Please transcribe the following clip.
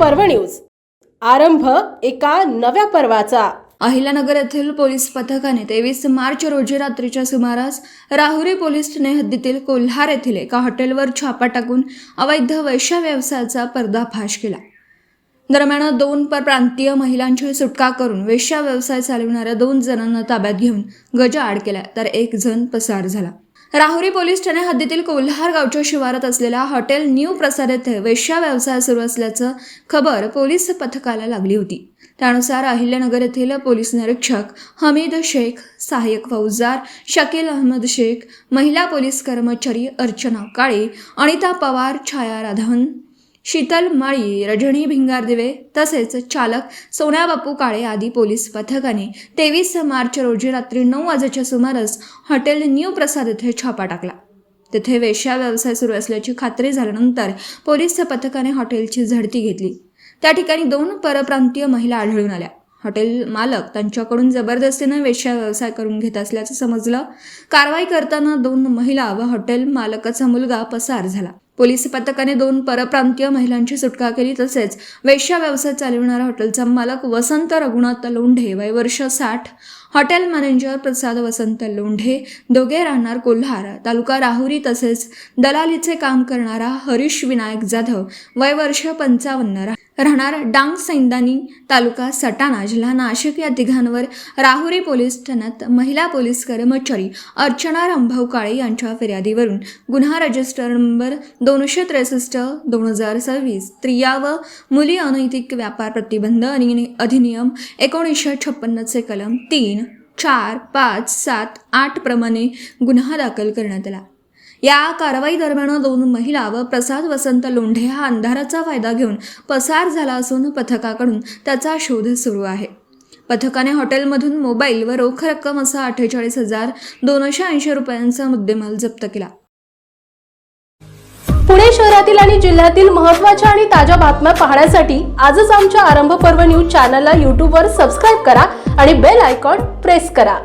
पर्व न्यूज। आरंभ एका नव्या पर्वाचा। अहिल्यानगर येथील पोलीस पथकाने 23 मार्च रोजी रात्रीच्या सुमारास राहुरी पोलीस ठाणे हद्दीतील कोल्हार येथील एका हॉटेलवर छापा टाकून अवैध वेश्या व्यवसायाचा पर्दाफाश केला। दरम्यान 2 परप्रांतीय महिलांची सुटका करून वेश्या व्यवसाय चालवणाऱ्या 2 जणांना ताब्यात घेऊन गजाआड केला, तर 1 जण पसार झाला। राहुरी पोलीस ठाणे हद्दीतील कोल्हार गावच्या शिवारात असलेल्या हॉटेल न्यू प्रसाद येथे वेश्या व्यवसाय सुरू असल्याचं खबर पोलीस पथकाला लागली होती। त्यानुसार अहिल्यानगर येथील पोलीस निरीक्षक हमीद शेख, सहाय्यक फौजदार शकील अहमद शेख, महिला पोलीस कर्मचारी अर्चना काळे, अनिता पवार, छाया राधवन, शीतल माळी, रजनी भिंगारदिवे तसेच चालक सोन्या बापू काळे आदी पोलीस पथकाने 23 मार्च रोजी रात्री 9 वाजेच्या सुमारास हॉटेल न्यू प्रसाद येथे छापा टाकला। तेथे वेश्या व्यवसाय सुरू असल्याची खात्री झाल्यानंतर पोलीस पथकाने हॉटेलची झडती घेतली। त्या ठिकाणी 2 परप्रांतीय महिला आढळून आल्या। हॉटेल मालक त्यांच्याकडून जबरदस्तीने वेश्या व्यवसाय करून घेत असल्याचं समजलं। कारवाई करताना 2 महिला व हॉटेल मालकाचा मुलगा पसार झाला। पोलीस पथकाने 2 परप्रांतीय महिलांची सुटका केली। तसेच वेश्या व्यवसाय चालविणारा हॉटेलचा मालक वसंत रघुनाथ लोंढे वय वर्ष 60, हॉटेल मॅनेजर प्रसाद वसंत लोंढे, दोघे राहणार कोल्हार तालुका राहुरी, तसेच दलालीचे काम करणारा हरीश विनायक जाधव वय वर्ष 55 राहणार डांग सैंदानी तालुका सटाणा जिल्हा नाशिक या तिघांवर राहुरी पोलीस ठाण्यात महिला पोलीस कर्मचारी अर्चना रामभाऊ काळे यांच्या फिर्यादीवरून गुन्हा रजिस्टर नंबर 263/2026 स्त्रिया व मुली अनैतिक व्यापार प्रतिबंध अधिनियम 1956 चे कलम 3, 4, 5, 7, 8 प्रमाणे गुन्हा दाखल करण्यात आला। या कारवाई दरम्यान 2 महिला व प्रसाद वसंत लोंढे हा अंधाराचा फायदा घेऊन पसार झाला असून पथकाकडून त्याचा शोध सुरू आहे। पथकाने हॉटेलमधून मोबाईल व रोख रक्कम असा 48,280 रुपयांचा मुद्देमाल जप्त केला। पुणे शहरातील आणि जिल्ह्यातील महत्त्वाच्या आणि ताज्या बातम्या पाहण्यासाठी आजच आमच्या आरंभ पर्व न्यूज चॅनलला YouTube वर सबस्क्राइब करा आणि बेल आयकॉन प्रेस करा।